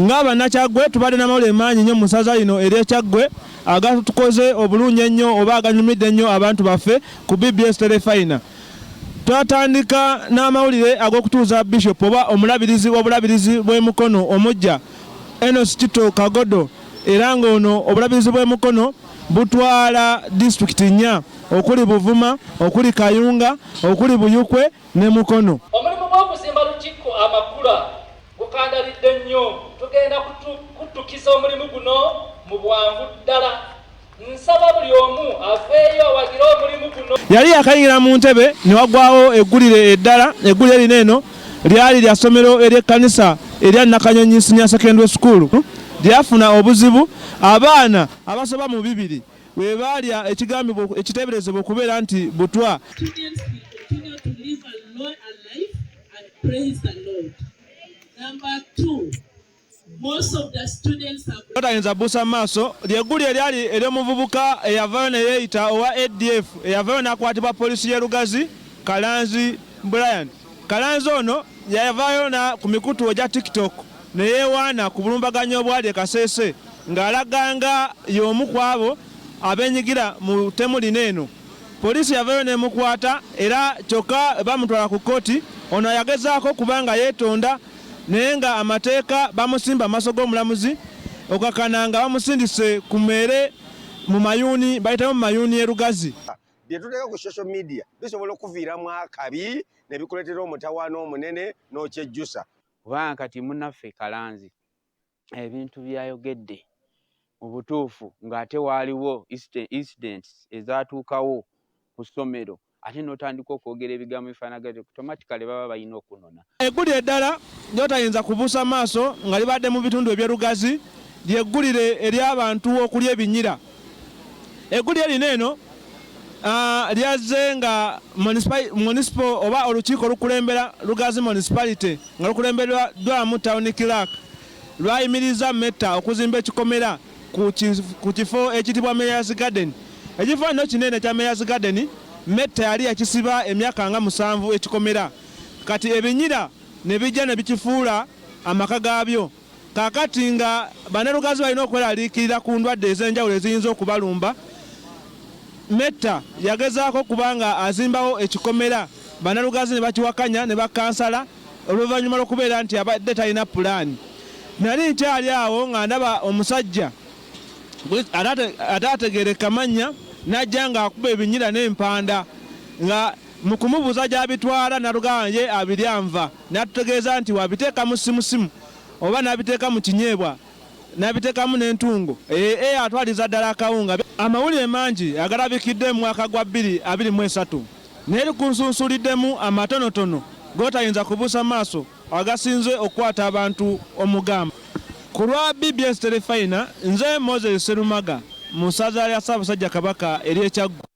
ng'Abannakyaggwe tubadde n'amawulire mangi nnyo mu ssaza lino ery'Ekyaggwe agatukoze obulungi ennyo oba aganyumidde ennyo abantu baffe ku BBS Telefayina. Twatandika n'amawulire ag'okutuuza Bishop oba omulabirizi w'obulabirizi bw'e Mukono omujja Enos Kito Kagodo, era ng'ono obulabirizi bw'e Mukono butwala disitulikiti nnya okuli Buvuma, okuli Kayunga, okuli Buyukwe ne Mukono. Omulimu gw'okuzimba lutikko amakula gukandalidde nnyo. Tugenda kutukiza omulimu guno mu bwangu ddala. Nsaba buli omu aveeyo awagira omulimu guno. Yali yakayingira mu ntebe ne waggwawo eggulire eddala. Eggulire lino eno lyali lya ssomero ery'ekkanisa erya Nakanyonyi Senior Secondary School lyafuna obuzibu. Abaana abasoba mu 2 bwe baalya ekigambibwa ekiteeberezebwa okubeera nti butwa. Totayinza buusa maaso lyeggulire eryali ery'omuvubuka eyavaayo ne yeeyita owa ADF eyavaayo n'akwatibwa poliisi y'e Lugazi, Kalanzi Brian. Kalanzi ono yavaayo ku mikutu egya TikTok ne yeewaana ku bulumbaganyo obwali e Kasese ng'alaganga y'omu ku abo abenyigira mu ttemu lino eno. Poliisi yavaayo n'emukwata era kyokka bamutwala ku kkooti. Ono yagezaako kubanga yeetonda naye nga amateeka bamusimba amaaso g'omulamuzi okakana nga bamusindise ku mmere mu mayuuni bayitamu mu mayuuni y'e Lugazi. Bye tuteeka ku social media bisobola okuviiramu akabi ne bikuleetera omutawaana omunene n'okyejjusa. Kubanga kati munnaffe Kalanzi ebintu byayogedde mu butuufu ng'ate waaliwo incidents ezaatuukawo ku ssomero ate n'otandika okwogera ebigambo bifaanagate automatically baba balina okunona. Eggulire eddala ly'otayinza kubuusa maaso nga libadde mu bitundu eby'e Lugazi lyeggulire ery'abantu okulya ebinyira. Eggulire lino eno lyazze nga municipal oba olukiiko olukulembera Lugazi municipality nga lukulembeddwamu town clerk lwayimiriza Metta okuzimba ekikomera ku kifo ekitibwa Mayor's Garden. Ekifo kino kinene kya Mayor's Garden Metta yali yakisiba emyaka nga 7 ekikomera. Kati ebinyira ne bijja ne bikifuula amaka gaabyo. Kaakati nga Bannalugazi balina okweraliikirira ku ndwadde ez'enjawulo eziyinza okubalumba, Metta yagezaako kubanga azimbawo ekikomera. Bannalugazi ne bakiwakanya ne bakansala oluvannyuma lw'okubeera nti abadde talina pulaani. Nali nkyali awo nga ndaba omusajja ate ategereka mannya n'ajja ng'akuba ebinyira n'empanda nga mu kumubuuza gy'abitwala n'alugamba ye abiryanva n'atutegeeza nti wabiteekamu simusimu oba n'abiteeka mu kinyeebwa n'abiteekamu n'entungo atwaliza ddala akawunga. Amawulire mangi agalabikidde mu mwaka gwa 2023 naye likunsunsuliddemu amatonotono g'otayinza kubuusa maaso agasinze okukwata abantu omugamba. Ku lwa BBS Telefayina nze Moses Serumaga mu ssaza lya Ssaabasajja Kabaka ery'Ekyaggwe.